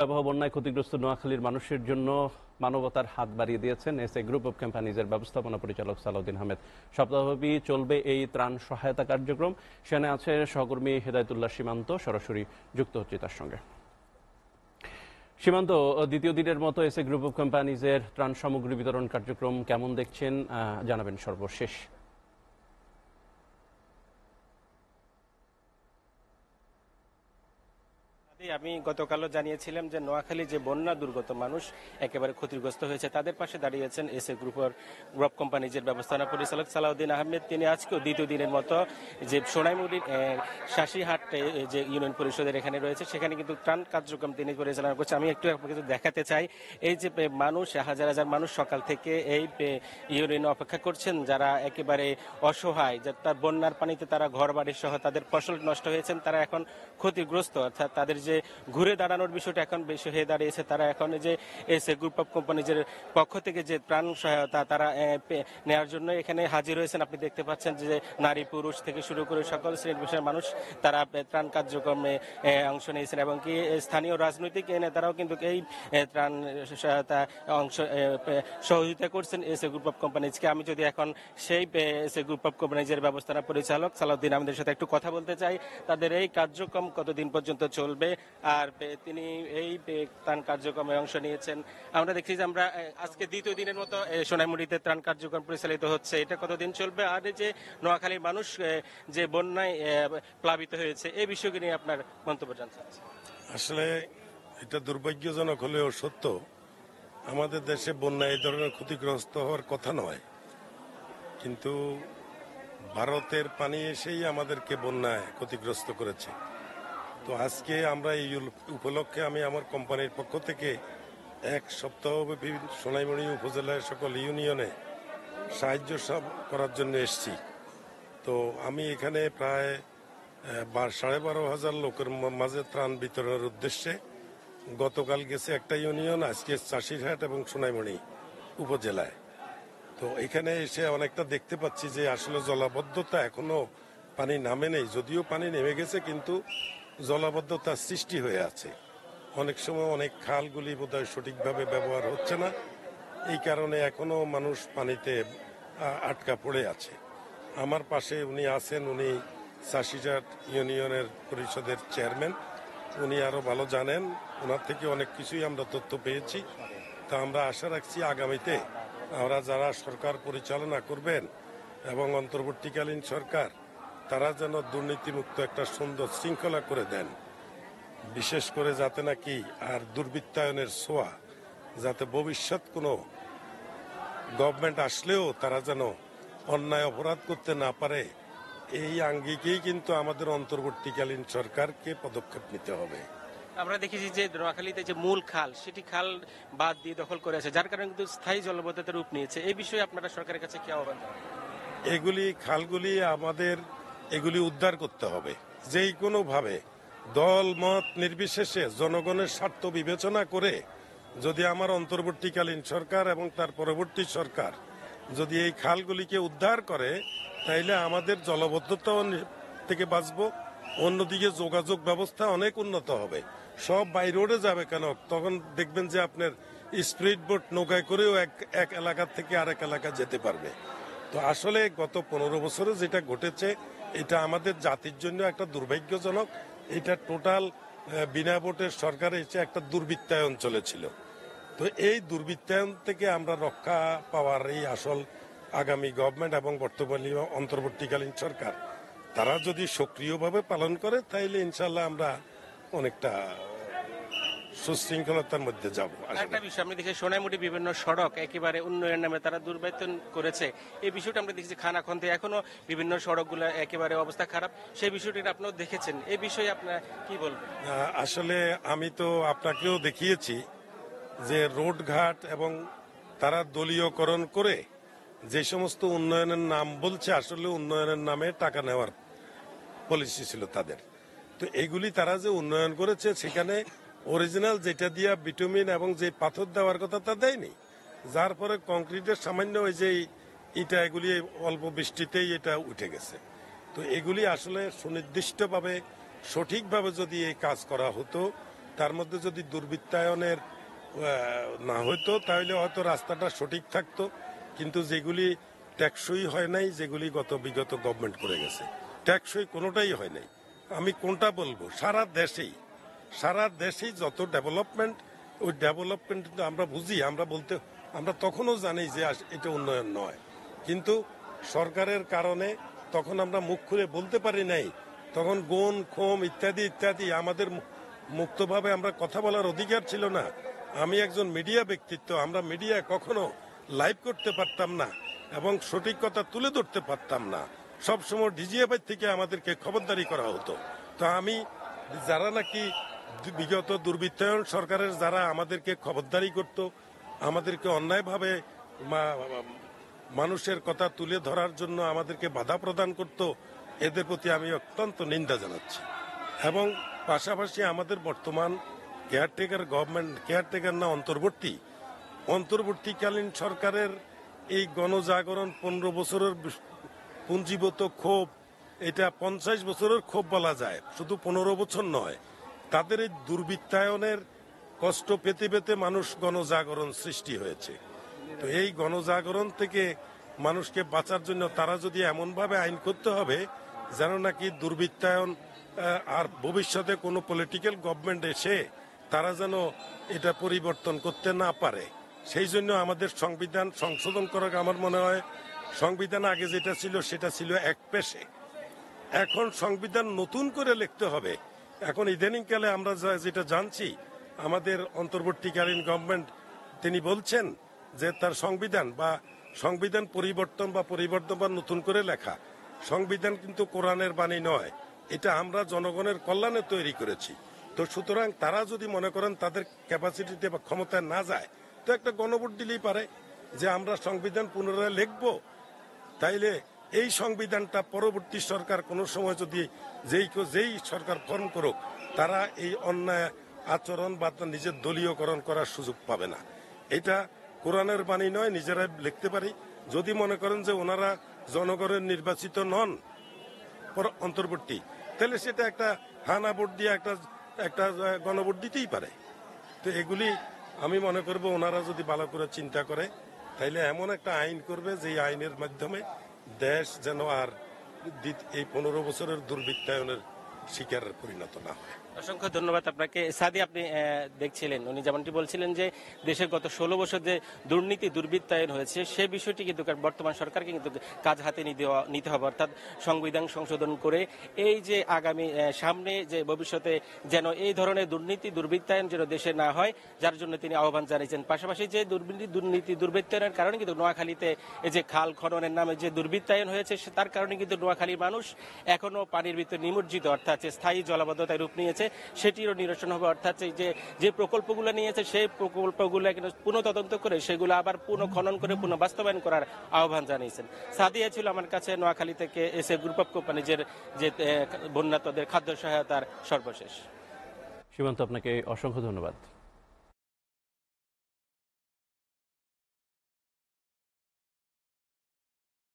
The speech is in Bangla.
ভয়াবহ বন্যায় ক্ষতিগ্রস্ত নোয়াখালীর মানুষের জন্য মানবতার হাত বাড়িয়ে দিয়েছেন এসএ গ্রুপ অব কোম্পানিজের ব্যবস্থাপনা পরিচালক সালাউদ্দিন আহমেদ। সপ্তাহব্যাপী চলবে এই ত্রাণ সহায়তা কার্যক্রম। সেখানে আছে সহকর্মী হেদায়েতুল্লাহ সীমান্ত, সরাসরি যুক্ত হচ্ছে তার সঙ্গে। সীমান্ত, দ্বিতীয় দিনের মতো এসএ গ্রুপ অব কোম্পানিজের ত্রাণ সামগ্রী বিতরণ কার্যক্রম কেমন দেখছেন জানাবেন সর্বশেষ। আমি গতকালও জানিয়েছিলাম যে নোয়াখালী যে বন্যা দুর্গত মানুষ একেবারে ক্ষতিগ্রস্ত হয়েছে তাদের পাশে দাঁড়িয়েছেন এসএ গ্রুপ কোম্পানিজের ব্যবস্থাপনা পরিচালক সালাউদ্দিন আহমেদ। তিনি আজকেও দ্বিতীয় দিনের মতো যে সোনাইমুড়ির শাসিহাট যে ইউনিয়ন পরিষদের এখানে রয়েছে সেখানে কিন্তু ত্রাণ কার্যক্রম তিনি পরিচালনা করছেন। আমি একটু আপনাকে দেখাতে চাই, এই যে মানুষ, হাজার হাজার মানুষ সকাল থেকে এই ইউনিয়নে অপেক্ষা করছেন, যারা একেবারে অসহায়, তার বন্যার পানিতে তারা ঘর বাড়ি সহ তাদের ফসল নষ্ট হয়েছেন, তারা এখন ক্ষতিগ্রস্ত। অর্থাৎ তাদের যে ঘুরে দাঁড়ানোর বিষয়টা এখন বেশি হয়ে দাঁড়িয়েছে। তারা এখন যে এসএ গ্রুপ অফ কোম্পানিজের পক্ষ থেকে যে ত্রাণ সহায়তা তারা নেওয়ার জন্য এখানে হাজির হয়েছেন। আপনি দেখতে পাচ্ছেন যে নারী পুরুষ থেকে শুরু করে সকল শ্রেণীর পেশার মানুষ তারা ত্রাণ কার্যক্রমে অংশ নিয়েছেন এবং কি স্থানীয় রাজনৈতিক নেতারাও কিন্তু এই ত্রাণ সহায়তা অংশ সহযোগিতা করছেন এসএ গ্রুপ অফ কোম্পানিজকে। আমি যদি এখন সেই এসএ গ্রুপ অফ কোম্পানিজের ব্যবস্থাপনা পরিচালক সালাউদ্দিন আহমেদের সাথে একটু কথা বলতে চাই, তাদের এই কার্যক্রম কতদিন পর্যন্ত চলবে আর তিনি এই ত্রাণ কার্যক্রমে অংশ নিয়েছেন। আমরা দেখছি যে আমরা আজকে দ্বিতীয় দিনের মতো সোনাইমুড়িতে ত্রাণ কার্যক্রম পরিচালিত হচ্ছে। এটা কতদিন চলবে আর এই যে নোয়াখালীর মানুষ যে বন্যায় প্লাবিত হয়েছে এই বিষয়কে নিয়ে আপনার মন্তব্য জানতে চাচ্ছি। আসলে এটা দুর্ভাগ্যজনক হলেও সত্য, আমাদের দেশে বন্যা এই ধরনের ক্ষতিগ্রস্ত হওয়ার কথা নয়, কিন্তু ভারতের পানি এসেই আমাদেরকে বন্যায় ক্ষতিগ্রস্ত করেছে। তো আজকে আমরা এই উপলক্ষে আমি আমার কোম্পানির পক্ষ থেকে এক সপ্তাহব্যাপী সোনাইমুড়ি উপজেলার সকল ইউনিয়নে সাহায্য করার জন্য এসেছি। তো আমি এখানে প্রায় 12,500 লোকের মাঝে ত্রাণ বিতরণের উদ্দেশ্যে গতকাল গেছে একটা ইউনিয়ন, আজকে চাষিরহাট এবং সোনাইমুড়ি উপজেলায়। তো এখানে এসে অনেকটা দেখতে পাচ্ছি যে আসলে জলাবদ্ধতা এখনো পানি নামে নেই, যদিও পানি নেমে গেছে কিন্তু জলাবদ্ধতার সৃষ্টি হয়ে আছে। অনেক সময় অনেক খালগুলি বোধহয় সঠিকভাবে ব্যবহার হচ্ছে না, এই কারণে এখনো মানুষ পানিতে আটকা পড়ে আছে। আমার পাশে উনি আছেন, উনি চাষিরহাট ইউনিয়নের পরিষদের চেয়ারম্যান, উনি আরো ভালো জানেন, ওনার থেকে অনেক কিছুই আমরা তথ্য পেয়েছি। তা আমরা আশা রাখছি আগামীতে আমরা যারা সরকার পরিচালনা করবেন এবং অন্তর্বর্তীকালীন সরকার, তারা যেন দুর্নীতিমুক্ত একটা সুন্দর শৃঙ্খলা করে দেন, বিশেষ করে যাতে নাকি আর দুর্বৃত্তায়নের ছোঁয়া যাতে ভবিষ্যৎ কোনো গভর্নমেন্ট আসলেও তারা যেন অন্যায় অপরাধ করতে না পারে, এই আঙ্গিকেই কিন্তু আমাদের অন্তর্বর্তীকালীন সরকারকে পদক্ষেপ নিতে হবে। আমরা দেখেছি যে নোয়াখালীতে যে মূল খাল, সেটি খাল বাদ দিয়ে দখল করে আছে, যার কারণে কিন্তু স্থায়ী জলবদ্ধতার রূপ নিয়েছে। এই বিষয়ে আপনারা সরকারের কাছে কি আহ্বান জানাবেন? এগুলি খালগুলি আমাদের এগুলি উদ্ধার করতে হবে, যেই কোনো ভাবে দল মত নির্বিশেষে জনগণের স্বার্থ বিবেচনা করে যদি আমার অন্তর্বর্তীকালীন সরকার এবং তার পরবর্তী সরকার যদি এই খালগুলিকে উদ্ধার করে, তাইলে আমাদের জলবদ্ধতাও থেকে বাঁচবো, অন্যদিকে যোগাযোগ ব্যবস্থা অনেক উন্নত হবে। সব বাই রোডে যাবে কেন, তখন দেখবেন যে আপনার স্পিড বোট নৌকায় করেও এক এলাকা থেকে আরেক এলাকা যেতে পারবে। তো আসলে গত 15 বছরে যেটা ঘটেছে এটা আমাদের জাতির জন্য একটা দুর্ভাগ্যজনক। এটা টোটাল বিনা ভোটের সরকার এসে একটা দুর্বৃত্তায়ন চলেছিল। তো এই দুর্বৃত্তায়ন থেকে আমরা রক্ষা পাওয়ার এই আসল আগামী গভর্নমেন্ট এবং বর্তমানে অন্তর্বর্তীকালীন সরকার তারা যদি সক্রিয়ভাবে পালন করে, তাইলে ইনশাল্লাহ আমরা অনেকটা সুশৃঙ্খলতার মধ্যে যাব। একটা বিষয় আমি দেখি, সোনাইমুড়ি বিভিন্ন সড়ক একেবারে উন্নয়নের নামে তারা দুর্বৃত্তায়ন করেছে। এই বিষয়টা আমরা দেখছি খানাখন্দে এখনো বিভিন্ন সড়কগুলো একেবারে অবস্থা খারাপ, সেই বিষয়টি আপনারা দেখেছেন, এই বিষয়ে আপনারা কি বলবেন? আসলে আমি তো আপনাকেও দেখিয়েছি যে রোডঘাট এবং তারা দলীয়করণ করে যে সমস্ত উন্নয়নের নাম বলছে, আসলে উন্নয়নের নামে টাকা নেওয়ার পলিসি ছিল তাদের। তো এগুলি তারা যে উন্নয়ন করেছে সেখানে অরিজিনাল যেটা দিয়া বিটুমিন এবং যে পাথর দেওয়ার কথা তা দেয়নি, যার পরে কংক্রিটের সামান্য ওই যে ইটা এগুলি অল্প বৃষ্টিতেই এটা উঠে গেছে। তো এগুলি আসলে সুনির্দিষ্টভাবে সঠিকভাবে যদি এই কাজ করা হতো তার মধ্যে যদি দুর্বৃত্তায়নের না হইতো তাহলে হয়তো রাস্তাটা সঠিক থাকতো, কিন্তু যেগুলি টেকসই হয় নাই, যেগুলি বিগত গভর্নমেন্ট করে গেছে, টেকসই কোনোটাই হয় নাই। আমি কোনটা বলবো, সারা দেশেই যত ডেভেলপমেন্ট, ওই ডেভেলপমেন্ট আমরা বুঝি, আমরা তখনও জানি যে এটা উন্নয়ন নয়, কিন্তু সরকারের কারণে তখন আমরা মুখ খুলে বলতে পারি নাই। তখন গুণ ক্ষোম ইত্যাদি ইত্যাদি আমাদের মুক্তভাবে আমরা কথা বলার অধিকার ছিল না। আমি একজন মিডিয়া ব্যক্তিত্ব, আমরা মিডিয়া কখনো লাইভ করতে পারতাম না এবং সঠিক কথা তুলে ধরতে পারতাম না। সবসময় ডিজিএফআই থেকে আমাদেরকে খবরদারি করা হতো। তো আমি যারা নাকি বিগত দুর্বৃত্তায়ন সরকারের যারা আমাদেরকে খবরদারি করত, আমাদেরকে অন্যায়ভাবে মানুষের কথা তুলে ধরার জন্য আমাদেরকে বাধা প্রদান করত, এদের প্রতি আমি অত্যন্ত নিন্দা জানাচ্ছি। এবং পাশাপাশি আমাদের বর্তমান কেয়ারটেকার গভর্নমেন্ট, কেয়ারটেকার না অন্তর্বর্তীকালীন সরকারের এই গণজাগরণ 15 বছরের পুঞ্জীভূত ক্ষোভ, এটা 50 বছরের ক্ষোভ বলা যায়, শুধু 15 বছর নয়। তাদের এই দুর্বৃত্তায়নের কষ্ট পেতে পেতে মানুষ গণজাগরণ সৃষ্টি হয়েছে। তো এই গণজাগরণ থেকে মানুষকে বাঁচার জন্য তারা যদি এমনভাবে আইন করতে হবে যেন নাকি দুর্বৃত্তায়ন আর ভবিষ্যতে কোনো পলিটিক্যাল গভর্নমেন্ট এসে তারা যেন এটা পরিবর্তন করতে না পারে, সেই জন্য আমাদের সংবিধান সংশোধন করা। আমার মনে হয় সংবিধান আগে যেটা ছিল সেটা ছিল এক পেশে, এখন সংবিধান নতুন করে লিখতে হবে। এখন ইদানিংকালে আমরা যেটা জানছি, আমাদের অন্তর্বর্তীকালীন গভর্নমেন্ট তিনি বলছেন যে তার সংবিধান পরিবর্তন বা নতুন করে লেখা। সংবিধান কিন্তু কোরআনের বাণী নয়, এটা আমরা জনগণের কল্যাণে তৈরি করেছি। তো সুতরাং তারা যদি মনে করেন তাদের ক্যাপাসিটিতে বা ক্ষমতায় না যায়, তো একটা গণভোট দিলেই পারে যে আমরা সংবিধান পুনরায় লিখব। তাইলে এই সংবিধানটা পরবর্তী সরকার কোনো সময় যদি যেই সরকার ফর্ম করুক, তারা এই অন্যায় আচরণ বা নিজের দলীয়করণ করার সুযোগ পাবে না। এটা কোরআনের বাণী নয়, নিজেরাই লিখতে পারি। যদি মনে করেন যে ওনারা জনগণের নির্বাচিত নন অন্তর্বর্তী, তাহলে সেটা একটা হানা ভোট দিয়ে একটা গণভোট দিতেই পারে। তো এগুলি আমি মনে করব ওনারা যদি ভালো করে চিন্তা করে, তাইলে এমন একটা আইন করবে যে আইনের মাধ্যমে দেশ যেন আর এই 15 বছরের দুর্বৃত্তায়নের শিকারের পরিণত না হয়। অসংখ্য ধন্যবাদ আপনাকে। সাদি, আপনি দেখছিলেন উনি যেমনটি বলছিলেন যে দেশের গত 16 বছর যে দুর্নীতি দুর্বৃত্তায়ন হয়েছে সে বিষয়টি কিন্তু বর্তমান সরকারকে কিন্তু কাজ হাতে নিতে হবে, অর্থাৎ সংবিধান সংশোধন করে এই যে আগামী সামনে যে ভবিষ্যতে যেন এই ধরনের দুর্নীতি দুর্বৃত্তায়ন যেন দেশে না হয়, যার জন্য তিনি আহ্বান জানিয়েছেন। পাশাপাশি যে দুর্নীতি দুর্বৃত্তায়নের কারণে কিন্তু নোয়াখালীতে এই যে খাল খননের নামে যে দুর্বৃত্তায়ন হয়েছে তার কারণে কিন্তু নোয়াখালীর মানুষ এখনো পানির ভিতরে নিমজ্জিত, অর্থাৎ স্থায়ী জলাবদ্ধতায় রূপ নিয়েছে, সেটিরও নিরসন হবে। অর্থাৎ যে প্রকল্পগুলো নিয়েছে সেই প্রকল্পগুলো পুনঃ তদন্ত করে সেগুলো আবার পুনঃ খনন করে পুনঃ বাস্তবায়ন করার আহ্বান জানিয়েছেন। সাদিয়া ছিল আমার কাছে নোয়াখালী থেকে এসএ গ্রুপ অফ কোম্পানিজের যে বন্যাতদের খাদ্য সহায়তার সর্বশেষ। সীমান্ত, আপনাকে অসংখ্য ধন্যবাদ।